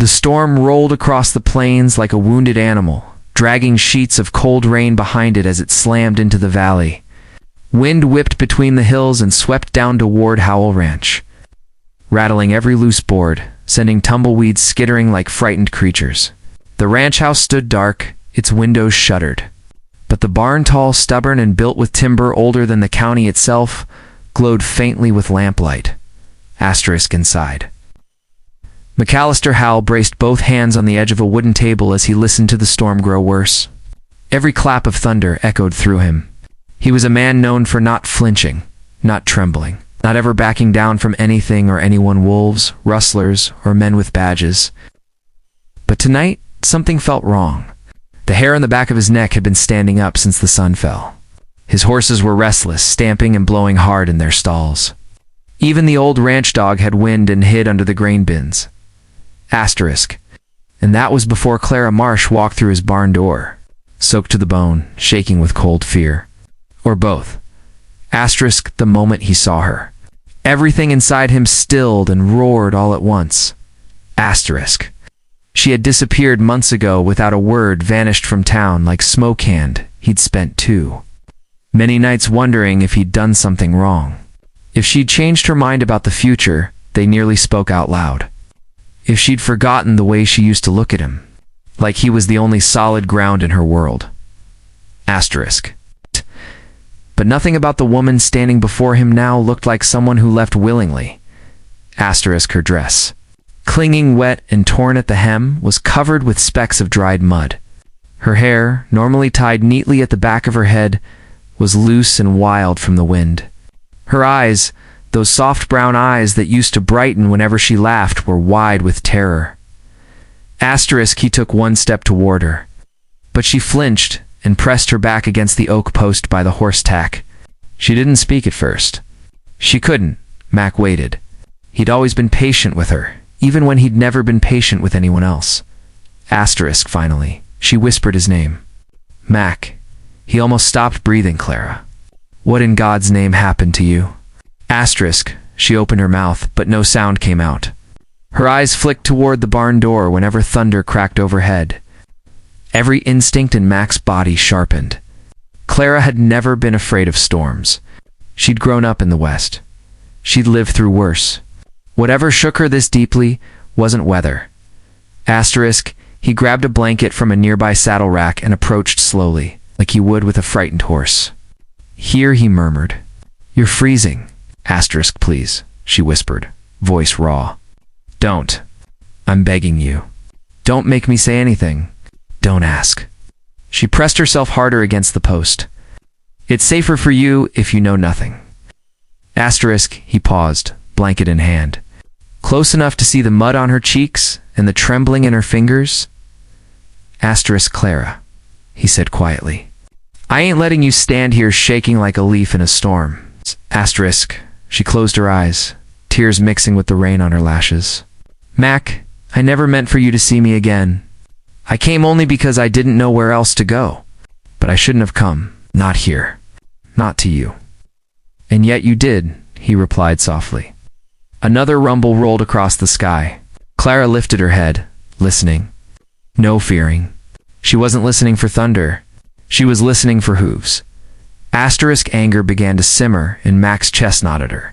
The storm rolled across the plains like a wounded animal, dragging sheets of cold rain behind it as it slammed into the valley. Wind whipped between the hills and swept down toward Howell Ranch, rattling every loose board, sending tumbleweeds skittering like frightened creatures. The ranch house stood dark, its windows shuttered. But the barn, tall, stubborn, and built with timber older than the county itself, glowed faintly with lamplight. Asterisk inside. McAllister Howell braced both hands on the edge of a wooden table as he listened to the storm grow worse. Every clap of thunder echoed through him. He was a man known for not flinching, not trembling, not ever backing down from anything or anyone, wolves, rustlers, or men with badges. But tonight, something felt wrong. The hair on the back of his neck had been standing up since the sun fell. His horses were restless, stamping and blowing hard in their stalls. Even the old ranch dog had wind and hid under the grain bins. Asterisk. And that was before Clara Marsh walked through his barn door, soaked to the bone, shaking with cold fear. Or both. Asterisk the moment he saw her. Everything inside him stilled and roared all at once. Asterisk. She had disappeared months ago without a word, vanished from town like smoke hand he'd spent too. Many nights wondering if he'd done something wrong. If she'd changed her mind about the future, they nearly spoke out loud. If she'd forgotten the way she used to look at him, like he was the only solid ground in her world. Asterisk. But nothing about the woman standing before him now looked like someone who left willingly. Asterisk her dress, clinging wet and torn at the hem, was covered with specks of dried mud. Her hair, normally tied neatly at the back of her head, was loose and wild from the wind. Her eyes, those soft brown eyes that used to brighten whenever she laughed, were wide with terror. Asterisk he took one step toward her, but she flinched and pressed her back against the oak post by the horse tack. She didn't speak at first. She couldn't. Mac waited. He'd always been patient with her, even when he'd never been patient with anyone else. Asterisk, finally. She whispered his name. Mac. He almost stopped breathing. Clara. What in God's name happened to you? Asterisk. She opened her mouth, but no sound came out. Her eyes flicked toward the barn door whenever thunder cracked overhead. Every instinct in Mac's body sharpened. Clara had never been afraid of storms. She'd grown up in the West. She'd lived through worse. Whatever shook her this deeply wasn't weather. Asterisk, he grabbed a blanket from a nearby saddle rack and approached slowly, like he would with a frightened horse. Here, he murmured. You're freezing. Asterisk, please, she whispered, voice raw. Don't. I'm begging you. Don't make me say anything. Don't ask. She pressed herself harder against the post. It's safer for you if you know nothing. Asterisk, he paused, blanket in hand. Close enough to see the mud on her cheeks and the trembling in her fingers. Asterisk, Clara, he said quietly. I ain't letting you stand here shaking like a leaf in a storm. Asterisk, she closed her eyes, tears mixing with the rain on her lashes. Mac, I never meant for you to see me again. I came only because I didn't know where else to go. But I shouldn't have come. Not here. Not to you. And yet you did, he replied softly. Another rumble rolled across the sky. Clara lifted her head, listening. No fearing. She wasn't listening for thunder. She was listening for hooves. Asterisk anger began to simmer in Mac's chest, knotted her.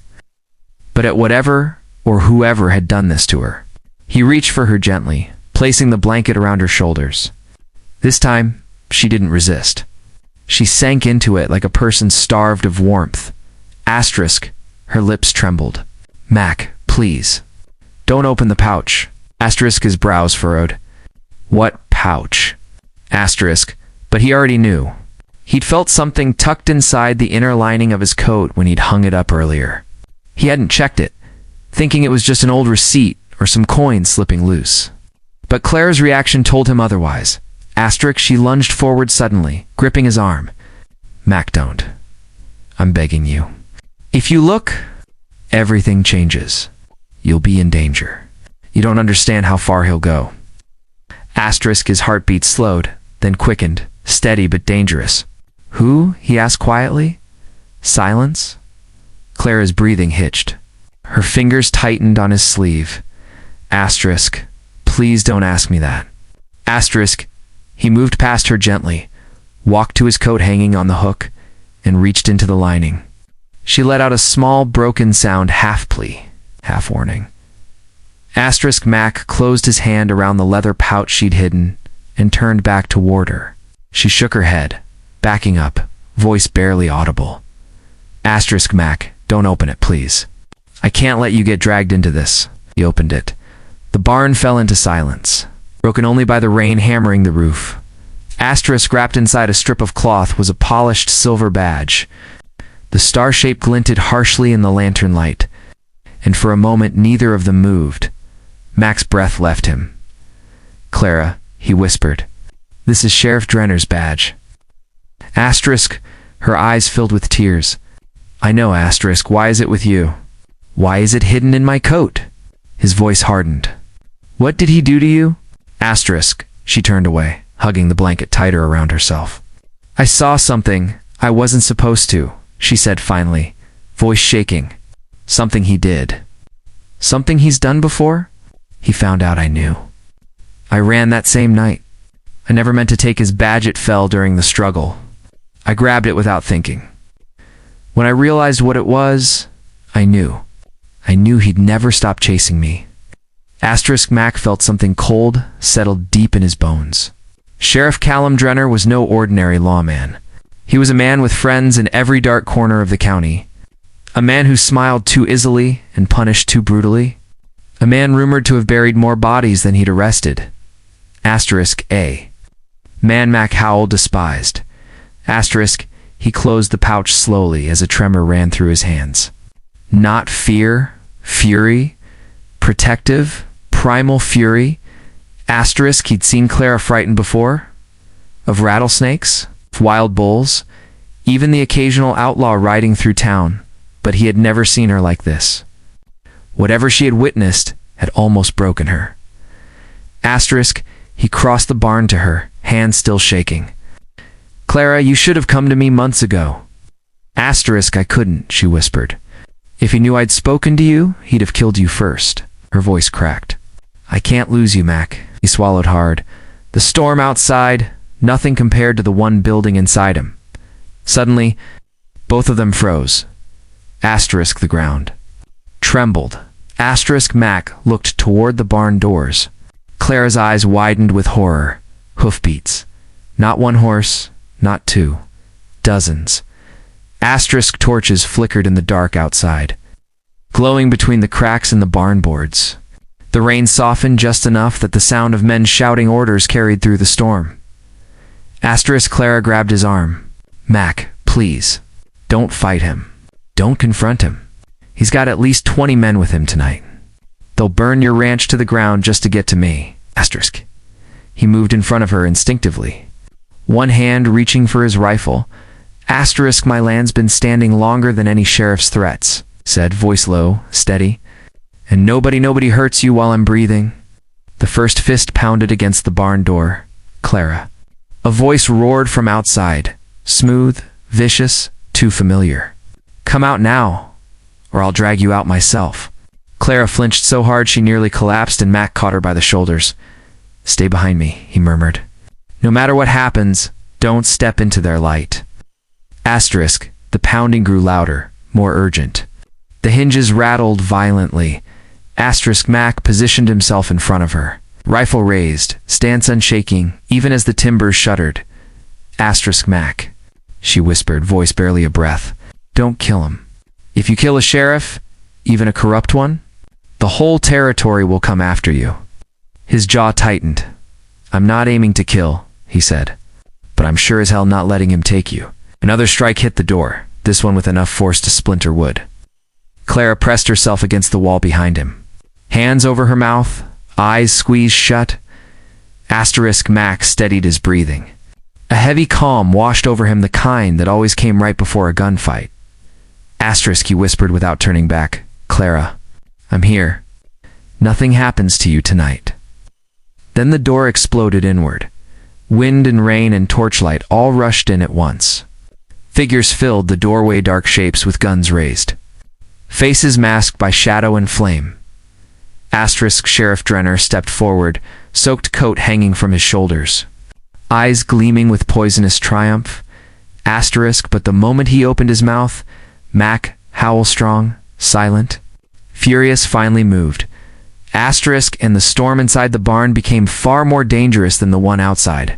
But at whatever or whoever had done this to her, he reached for her gently, placing the blanket around her shoulders. This time, she didn't resist. She sank into it like a person starved of warmth. Asterisk, her lips trembled. Mac, please. Don't open the pouch. Asterisk, his brows furrowed. What pouch? Asterisk, but he already knew. He'd felt something tucked inside the inner lining of his coat when he'd hung it up earlier. He hadn't checked it, thinking it was just an old receipt or some coin slipping loose. But Clara's reaction told him otherwise. Asterisk, she lunged forward suddenly, gripping his arm. Mac, don't. I'm begging you. If you look, everything changes. You'll be in danger. You don't understand how far he'll go. Asterisk, his heartbeat slowed, then quickened, steady but dangerous. Who? He asked quietly. Silence? Clara's breathing hitched. Her fingers tightened on his sleeve. Asterisk, please don't ask me that. Asterisk, he moved past her gently, walked to his coat hanging on the hook, and reached into the lining. She let out a small, broken sound, half plea, half warning. Asterisk Mac closed his hand around the leather pouch she'd hidden and turned back toward her. She shook her head, backing up, voice barely audible. Asterisk Mac, don't open it, please. I can't let you get dragged into this. He opened it. The barn fell into silence, broken only by the rain hammering the roof. Asterisk, wrapped inside a strip of cloth, was a polished silver badge. The star shape glinted harshly in the lantern light, and for a moment neither of them moved. Mac's breath left him. Clara, he whispered, this is Sheriff Drenner's badge. Asterisk, her eyes filled with tears. I know, Asterisk, why is it with you? Why is it hidden in my coat? His voice hardened. What did he do to you? Asterisk, she turned away, hugging the blanket tighter around herself. I saw something I wasn't supposed to, she said finally, voice shaking. Something he did. Something he's done before? He found out I knew. I ran that same night. I never meant to take his badge. It fell during the struggle. I grabbed it without thinking. When I realized what it was, I knew. I knew he'd never stop chasing me. Asterisk Mac felt something cold settled deep in his bones. Sheriff Callum Drenner was no ordinary lawman. He was a man with friends in every dark corner of the county. A man who smiled too easily and punished too brutally. A man rumored to have buried more bodies than he'd arrested. Asterisk A. Man Mac Howell despised. Asterisk, he closed the pouch slowly as a tremor ran through his hands. Not fear, fury, protective, primal fury. Asterisk, he'd seen Clara frightened before. Of rattlesnakes, of wild bulls, even the occasional outlaw riding through town, but he had never seen her like this. Whatever she had witnessed had almost broken her. Asterisk, he crossed the barn to her, hands still shaking. Clara, you should have come to me months ago. Asterisk, I couldn't, she whispered. If he knew I'd spoken to you, he'd have killed you first. Her voice cracked. I can't lose you, Mac. He swallowed hard. The storm outside, nothing compared to the one building inside him. Suddenly, both of them froze. Asterisk, the ground trembled. Asterisk Mac looked toward the barn doors. Clara's eyes widened with horror. Hoofbeats. Not one horse, not two. Dozens. Asterisk torches flickered in the dark outside, glowing between the cracks in the barn boards. The rain softened just enough that the sound of men shouting orders carried through the storm. Asterisk, Clara grabbed his arm. Mac, please, don't fight him. Don't confront him. He's got at least 20 men with him tonight. They'll burn your ranch to the ground just to get to me. Asterisk. He moved in front of her instinctively, one hand reaching for his rifle. Asterisk, my land's been standing longer than any sheriff's threats, said, voice low, steady. And nobody hurts you while I'm breathing. The first fist pounded against the barn door. Clara. A voice roared from outside, smooth, vicious, too familiar. Come out now, or I'll drag you out myself. Clara flinched so hard she nearly collapsed, and Mac caught her by the shoulders. Stay behind me, he murmured. No matter what happens, don't step into their light. Asterisk, the pounding grew louder, more urgent. The hinges rattled violently. Asterisk Mac positioned himself in front of her. Rifle raised, stance unshaking, even as the timbers shuddered. Asterisk Mac, she whispered, voice barely a breath. Don't kill him. If you kill a sheriff, even a corrupt one, the whole territory will come after you. His jaw tightened. I'm not aiming to kill, he said, but I'm sure as hell not letting him take you. Another strike hit the door, this one with enough force to splinter wood. Clara pressed herself against the wall behind him. Hands over her mouth, eyes squeezed shut. Asterisk Mac steadied his breathing. A heavy calm washed over him, the kind that always came right before a gunfight. Asterisk, he whispered without turning back. Clara, I'm here. Nothing happens to you tonight. Then the door exploded inward. Wind and rain and torchlight all rushed in at once. Figures filled the doorway, dark shapes with guns raised. Faces masked by shadow and flame. Sheriff Drenner stepped forward, soaked coat hanging from his shoulders, eyes gleaming with poisonous triumph. But the moment he opened his mouth, Mac, Howlstrong, silent, furious, finally moved. And the storm inside the barn became far more dangerous than the one outside.